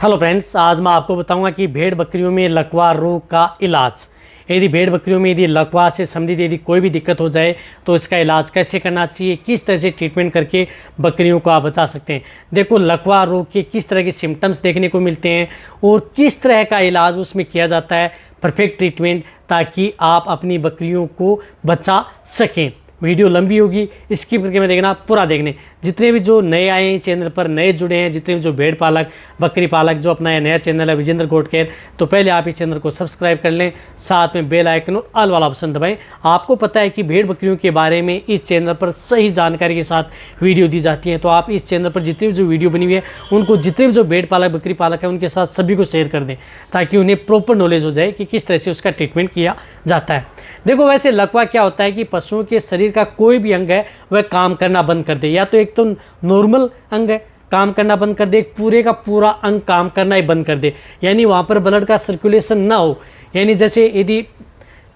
Hello friends, आज मैं आपको बताऊंगा कि भेड़ बकरियों में लकवा रोग का इलाज। यदि भेड़ बकरियों में यदि लकवा से संबंधित यदि कोई भी दिक्कत हो जाए तो इसका इलाज कैसे करना चाहिए, किस तरह से ट्रीटमेंट करके बकरियों को आप बचा सकते हैं। देखो, लकवा रोग के किस तरह के सिम्टम्स देखने को मिलते हैं और किस तरह का इलाज उसमें किया जाता है, परफेक्ट ट्रीटमेंट, ताकि आप अपनी बकरियों को बचा सकें। वीडियो लंबी होगी, स्किप करके मैं देखना, पूरा देखने। जितने भी जो नए आए हैं चैनल पर, नए जुड़े हैं, जितने भी जो भेड़ पालक बकरी पालक जो अपना नया चैनल है विजेंद्र गोट केयर, तो पहले आप इस चैनल को सब्सक्राइब कर लें, साथ में बेल आइकन और ऑल वाला ऑप्शन दबाएं। आपको पता है कि भेड़ बकरियों के बारे में इस चैनल पर सही जानकारी के साथ वीडियो दी जाती है, तो आप इस चैनल पर जितनी भी जो वीडियो बनी हुई है उनको जितने भी जो भेड़ पालक बकरी पालक है उनके साथ सभी को शेयर कर दें, ताकि उन्हें प्रॉपर नॉलेज हो जाए कि किस तरह से उसका ट्रीटमेंट किया जाता है। देखो, वैसे लकवा क्या होता है कि पशुओं के शरीर का कोई भी अंग है वह काम करना बंद कर दे, या तो एक तो नॉर्मल अंग है काम करना बंद कर दे, एक पूरे का पूरा अंग काम करना ही बंद कर दे, यानी वहाँ पर ब्लड का सर्कुलेशन ना हो। यानी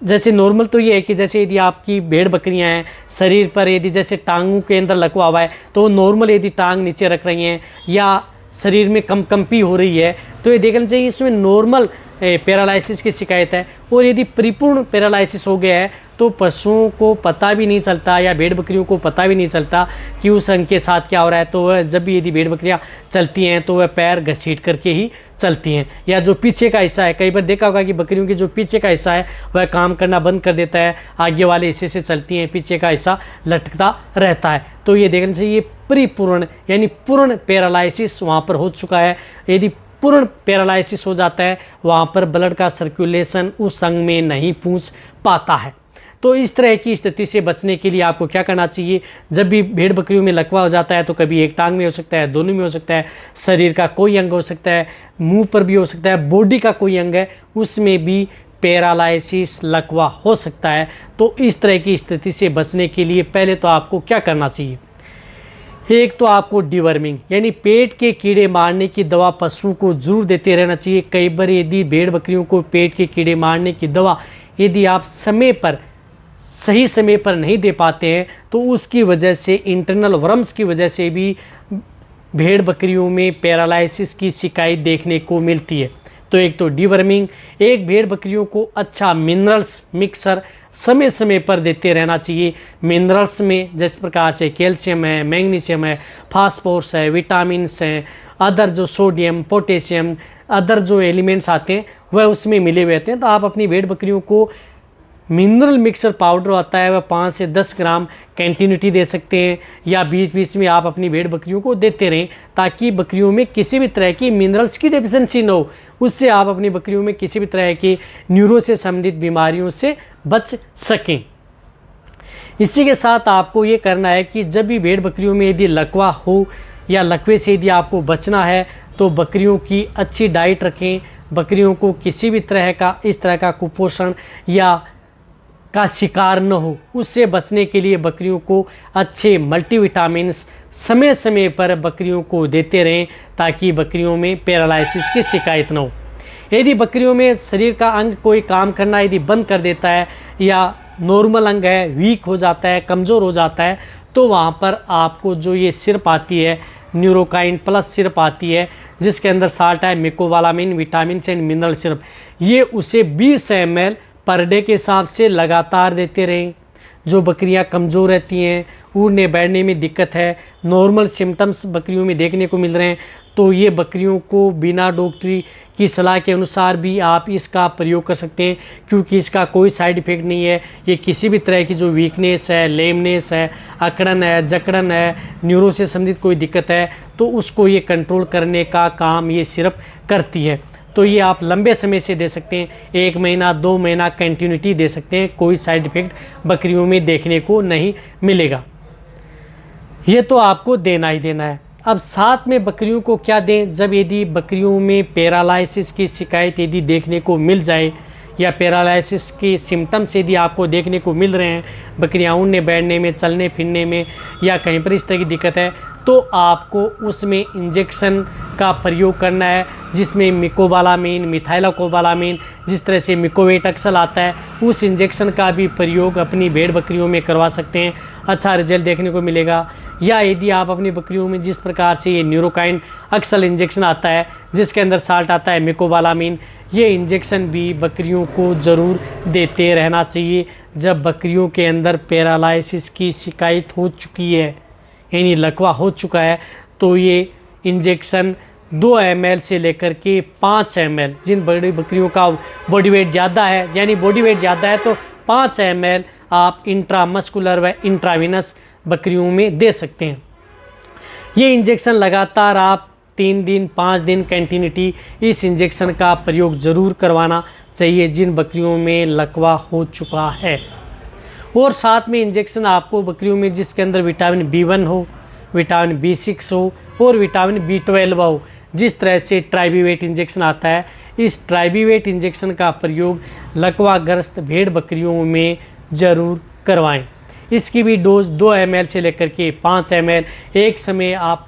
जैसे नॉर्मल तो ये है कि जैसे यदि आपकी भेड़ बकरियां हैं, शरीर पर यदि जैसे टांगों के अंदर लकवा हुआ है तो नॉर्मल यदि टांग नीचे रख रही हैं या शरीर में कंपी हो रही है तो ये देखना चाहिए इसमें नॉर्मल पैरालिसिस की शिकायत है। और यदि परिपूर्ण पैरालिसिस हो गया है तो पशुओं को पता भी नहीं चलता या भेड़ बकरियों को पता भी नहीं चलता कि उस अंग के साथ क्या हो रहा है। तो वह जब भी यदि भेड़ बकरियां चलती हैं तो वह पैर घसीट करके ही चलती हैं, या जो पीछे का हिस्सा है, कई बार देखा होगा कि बकरियों की जो पीछे का हिस्सा है वह काम करना बंद कर देता है, आगे वाले हिस्से से चलती हैं, पीछे का हिस्सा लटकता रहता है। तो ये देखना चाहिए परिपूर्ण यानी पूर्ण पैरालिसिस वहाँ पर हो चुका है। यदि पूर्ण पैरालिसिस हो जाता है, वहाँ पर ब्लड का सर्कुलेशन उस अंग में नहीं पहुँच पाता है। तो इस तरह की स्थिति से बचने के लिए आपको क्या करना चाहिए, जब भी भेड़ बकरियों में लकवा हो जाता है तो कभी एक टांग में हो सकता है, दोनों में हो सकता है, शरीर का कोई अंग हो सकता है, मुंह पर भी हो सकता है, बॉडी का कोई अंग है उसमें भी पैरालिसिस लकवा हो सकता है। तो इस तरह की स्थिति से बचने के लिए पहले तो आपको क्या करना चाहिए, एक तो आपको डिवर्मिंग यानी पेट के कीड़े मारने की दवा पशुओं को जरूर देते रहना चाहिए। कई बार यदि भेड़ बकरियों को पेट के कीड़े मारने की दवा यदि आप सही समय पर नहीं दे पाते हैं तो उसकी वजह से इंटरनल वर्म्स की वजह से भी भेड़ बकरियों में पैरालिसिस की शिकायत देखने को मिलती है। तो एक तो डिवर्मिंग, एक भेड़ बकरियों को अच्छा मिनरल्स मिक्सर समय समय पर देते रहना चाहिए। मिनरल्स में जिस प्रकार से कैल्शियम है, मैग्नीशियम है, फास्फोरस है, विटामिन्स हैं, अदर जो सोडियम पोटेशियम अदर जो एलिमेंट्स आते हैं वह उसमें मिले हुए रहते हैं। तो आप अपनी भेड़ बकरियों को मिनरल मिक्सर पाउडर आता है वह 5 से 10 ग्राम कंटिन्यूटी दे सकते हैं, या बीच बीच में आप अपनी भेड़ बकरियों को देते रहें, ताकि बकरियों में किसी भी तरह की मिनरल्स की डेफिशिएंसी न हो। उससे आप अपनी बकरियों में किसी भी तरह की न्यूरो से संबंधित बीमारियों से बच सकें। इसी के साथ आपको ये करना है कि जब भी भेड़ बकरियों में यदि लकवा हो या लकवे से यदि आपको बचना है तो बकरियों की अच्छी डाइट रखें। बकरियों को किसी भी तरह का इस तरह का कुपोषण या का शिकार न हो, उससे बचने के लिए बकरियों को अच्छे मल्टीविटामिन्स समय समय पर बकरियों को देते रहें, ताकि बकरियों में पैरालिसिस की शिकायत न हो। यदि बकरियों में शरीर का अंग कोई काम करना यदि बंद कर देता है या नॉर्मल अंग है वीक हो जाता है, कमज़ोर हो जाता है, तो वहाँ पर आपको जो ये सिरप आती है न्यूरोकाइन प्लस सिरप आती है जिसके अंदर साल्ट है, मिकोवालामिन, विटामिन एंड मिनरल सिरप, ये उसे 20 ml पर डे के हिसाब से लगातार देते रहें। जो बकरियां कमज़ोर रहती हैं, उड़ने बैठने में दिक्कत है, नॉर्मल सिम्टम्स बकरियों में देखने को मिल रहे हैं, तो ये बकरियों को बिना डॉक्टरी की सलाह के अनुसार भी आप इसका प्रयोग कर सकते हैं, क्योंकि इसका कोई साइड इफ़ेक्ट नहीं है। ये किसी भी तरह की जो वीकनेस है, लेमनेस है, अकड़न है, जकड़न है, न्यूरो से संबंधित कोई दिक्कत है तो उसको ये कंट्रोल करने का काम ये सिरप करती है। तो ये आप लंबे समय से दे सकते हैं, 1 महीना 2 महीना कंटिन्यूटी दे सकते हैं, कोई साइड इफ़ेक्ट बकरियों में देखने को नहीं मिलेगा। ये तो आपको देना ही देना है। अब साथ में बकरियों को क्या दें, जब यदि बकरियों में पैरालिसिस की शिकायत यदि देखने को मिल जाए या पैरालिसिस के सिम्टम्स यदि आपको देखने को मिल रहे हैं, बकरियां उड़ने बैठने में, चलने फिरने में या कहीं पर इस तरह की दिक्कत है, तो आपको उसमें इंजेक्शन का प्रयोग करना है। जिसमें मिकोबालामीन, मिथाइलोकोबालामीन, जिस तरह से मिकोवेटक्सल आता है, उस इंजेक्शन का भी प्रयोग अपनी भेड़ बकरियों में करवा सकते हैं, अच्छा रिजल्ट देखने को मिलेगा। या यदि आप अपनी बकरियों में जिस प्रकार से ये न्यूरोकाइन अक्सल इंजेक्शन आता है जिसके अंदर साल्ट आता है मिकोबालामीन, ये इंजेक्शन भी बकरियों को ज़रूर देते रहना चाहिए जब बकरियों के अंदर पैरालाइसिस की शिकायत हो चुकी है, यानी लकवा हो चुका है। तो ये इंजेक्शन 2 ml से लेकर के 5 ml, जिन बड़ी बकरियों का बॉडी वेट ज़्यादा है, यानी बॉडी वेट ज़्यादा है, तो 5 ml आप इंट्रामस्कुलर व इंट्राविनस बकरियों में दे सकते हैं। ये इंजेक्शन लगातार आप 3 दिन 5 दिन कंटिन्यूटी इस इंजेक्शन का प्रयोग ज़रूर करवाना चाहिए जिन बकरियों में लकवा हो चुका है। और साथ में इंजेक्शन आपको बकरियों में जिसके अंदर विटामिन B1 हो, विटामिन B6 हो और विटामिन B12 हो, जिस तरह से ट्राइबीवेट इंजेक्शन आता है, इस ट्राइबीवेट इंजेक्शन का प्रयोग लकवाग्रस्त भेड़ बकरियों में ज़रूर करवाएं। इसकी भी डोज 2 ml से लेकर के 5 ml एक समय आप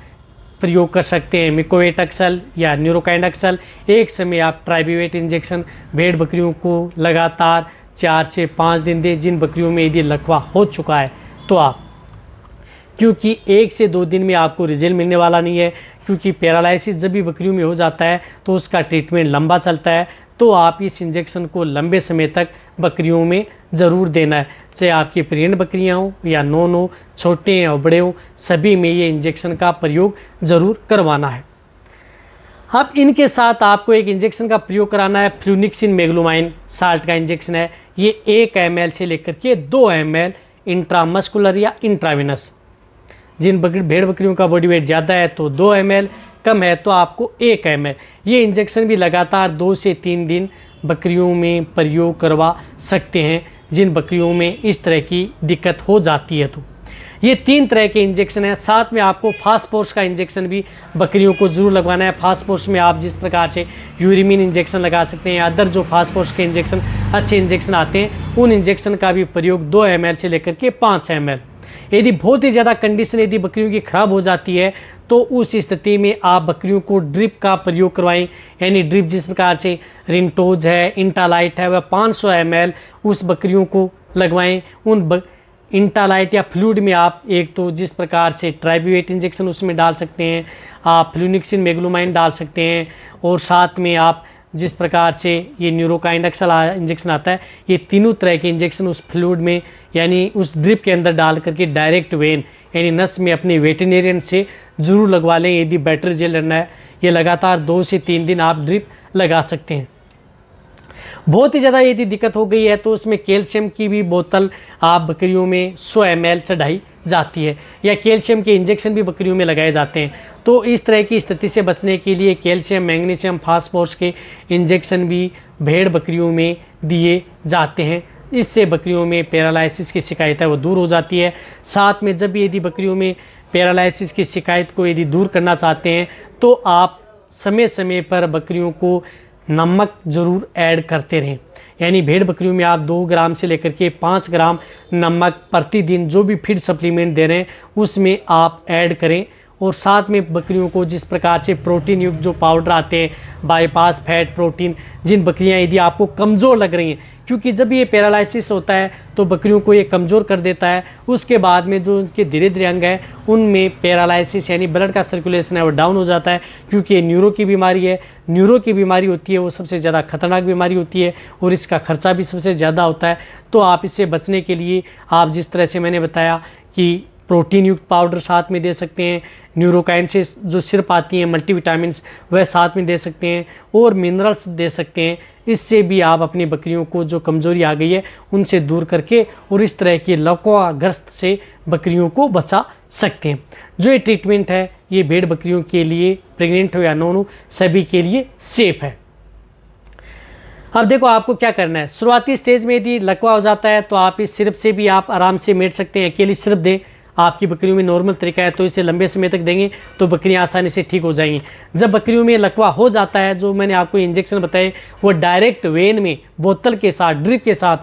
प्रयोग कर सकते हैं। मिकोवेटक्सल या न्यूरोकाइंडक्सल एक समय आप ट्राइबीवेट इंजेक्शन भेड़ बकरियों को लगातार 4 से 5 दिन दें जिन बकरियों में यदि लकवा हो चुका है तो आप, क्योंकि 1 से 2 दिन में आपको रिजल्ट मिलने वाला नहीं है, क्योंकि पैरालाइसिस जब भी बकरियों में हो जाता है तो उसका ट्रीटमेंट लंबा चलता है। तो आप इस इंजेक्शन को लंबे समय तक बकरियों में ज़रूर देना है, चाहे आपकी प्रेग्नेंट बकरियां हो या नॉन हो, छोटे या बड़े हो, सभी में ये इंजेक्शन का प्रयोग ज़रूर करवाना है। अब इनके साथ आपको एक इंजेक्शन का प्रयोग कराना है, फ्लूनिक्सिन मेग्लोमाइन साल्ट का इंजेक्शन है। ये 1 ml से लेकर के 2 ml इंट्रामस्कुलर या इंट्राविनस, जिन भेड़ बकरियों का बॉडी वेट ज़्यादा है तो 2 ml, कम है तो आपको 1 ml। ये इंजेक्शन भी लगातार 2 से 3 दिन बकरियों में प्रयोग करवा सकते हैं जिन बकरियों में इस तरह की दिक्कत हो जाती है। तो ये 3 तरह के इंजेक्शन हैं। साथ में आपको फास्फोरस का इंजेक्शन भी बकरियों को ज़रूर लगवाना है। फास्फोरस में आप जिस प्रकार से यूरिमिन इंजेक्शन लगा सकते हैं या अदर जो फास्फोरस के इंजेक्शन अच्छे इंजेक्शन आते हैं, उन इंजेक्शन का भी प्रयोग 2 ml से लेकर के 5 ml। यदि बहुत ही ज़्यादा कंडीशन यदि बकरियों की ख़राब हो जाती है तो उस स्थिति में आप बकरियों को ड्रिप का प्रयोग करवाएं, यानी ड्रिप जिस प्रकार से रिंटोज है, इंटालाइट है, वह 500 ml उस बकरियों को लगवाएं। उन इंटालाइट या फ्लूइड में आप एक तो जिस प्रकार से ट्राइबीवेट इंजेक्शन उसमें डाल सकते हैं, आप फ्लूनिक्सिन मेग्लोमाइन डाल सकते हैं, और साथ में आप जिस प्रकार से ये न्यूरोकाइंडक्सल इंजेक्शन आता है, ये तीनों तरह के इंजेक्शन उस फ्लूइड में यानी उस ड्रिप के अंदर डाल करके डायरेक्ट वेन यानी नस में अपने वेटरनेरियन से ज़रूर लगवा लें यदि बेटर रिजल्ट लेना है। ये लगातार 2 से 3 दिन आप ड्रिप लगा सकते हैं। बहुत ही ज़्यादा यदि दिक्कत हो गई है तो उसमें कैल्शियम की भी बोतल आप बकरियों में 100 ml चढ़ाई जाती है, या कैल्शियम के इंजेक्शन भी बकरियों में लगाए जाते हैं। तो इस तरह की स्थिति से बचने के लिए कैल्शियम, मैग्नीशियम, फास्फोरस के इंजेक्शन भी भेड़ बकरियों में दिए जाते हैं। इससे बकरियों में पैरालाइसिस की शिकायत है वो दूर हो जाती है। साथ में जब यदि बकरियों में पैरालाइसिस की शिकायत को यदि दूर करना चाहते हैं तो आप समय समय पर बकरियों को नमक ज़रूर ऐड करते रहें, यानी भेड़ बकरियों में आप 2 ग्राम से लेकर के 5 ग्राम नमक प्रतिदिन जो भी फीड सप्लीमेंट दे रहे हैं उसमें आप ऐड करें। और साथ में बकरियों को जिस प्रकार से प्रोटीन युक्त जो पाउडर आते हैं, बाईपास फैट प्रोटीन, जिन बकरियां यदि आपको कमज़ोर लग रही हैं, क्योंकि जब ये पैरालाइसिस होता है तो बकरियों को ये कमज़ोर कर देता है, उसके बाद में जो उनके धीरे धीरे अंग है उनमें पैरालाइसिस यानी ब्लड का सर्कुलेशन है वो डाउन हो जाता है, क्योंकि ये न्यूरो की बीमारी है। न्यूरो की बीमारी होती है वो सबसे ज़्यादा खतरनाक बीमारी होती है और इसका खर्चा भी सबसे ज़्यादा होता है। तो आप इससे बचने के लिए आप जिस तरह से मैंने बताया कि प्रोटीन युक्त पाउडर साथ में दे सकते हैं, न्यूरोकाइन से जो सिरप आती हैं मल्टीविटामिन्स वह साथ में दे सकते हैं, और मिनरल्स दे सकते हैं। इससे भी आप अपनी बकरियों को जो कमज़ोरी आ गई है उनसे दूर करके और इस तरह की लकवाग्रस्त से बकरियों को बचा सकते हैं। जो ये ट्रीटमेंट है ये भेड़ बकरियों के लिए, प्रेग्नेंट हो या नॉन हो, सभी के लिए सेफ़ है। अब देखो आपको क्या करना है। शुरुआती स्टेज में यदि लकवा हो जाता है तो आप इस सिरप से भी आप आराम से मेट सकते हैं। अकेली सिरप दें, आपकी बकरियों में नॉर्मल तरीका है तो इसे लंबे समय तक देंगे तो बकरियां आसानी से ठीक हो जाएंगी। जब बकरियों में लकवा हो जाता है, जो मैंने आपको इंजेक्शन बताए वो डायरेक्ट वेन में बोतल के साथ, ड्रिप के साथ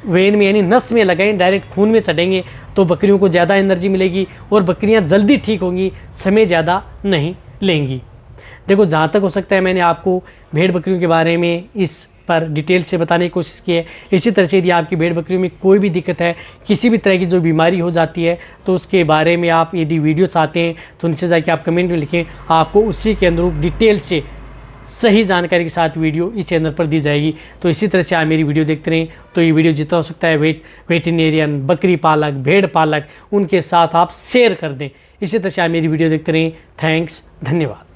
वेन में यानी नस में लगाएं, डायरेक्ट खून में चढ़ेंगे तो बकरियों को ज़्यादा एनर्जी मिलेगी और बकरियां जल्दी ठीक होंगी, समय ज़्यादा नहीं लेंगी। देखो, जहाँ तक हो सकता है मैंने आपको भेड़ बकरियों के बारे में इस पर डिटेल से बताने की कोशिश की है। इसी तरह से यदि आपकी भेड़ बकरियों में कोई भी दिक्कत है, किसी भी तरह की जो बीमारी हो जाती है, तो उसके बारे में आप यदि वीडियो चाहते हैं तो नीचे जाके आप कमेंट में लिखें, आपको उसी के अनुरूप डिटेल से सही जानकारी के साथ वीडियो इस चैनल पर दी जाएगी। तो इसी तरह से आप मेरी वीडियो देखते रहें। तो ये वीडियो जितना हो सकता है वेटरनेरियन, बकरी पालक, भेड़ पालक, उनके साथ आप शेयर कर दें। इसी तरह से आप मेरी वीडियो देखते रहें। थैंक्स, धन्यवाद।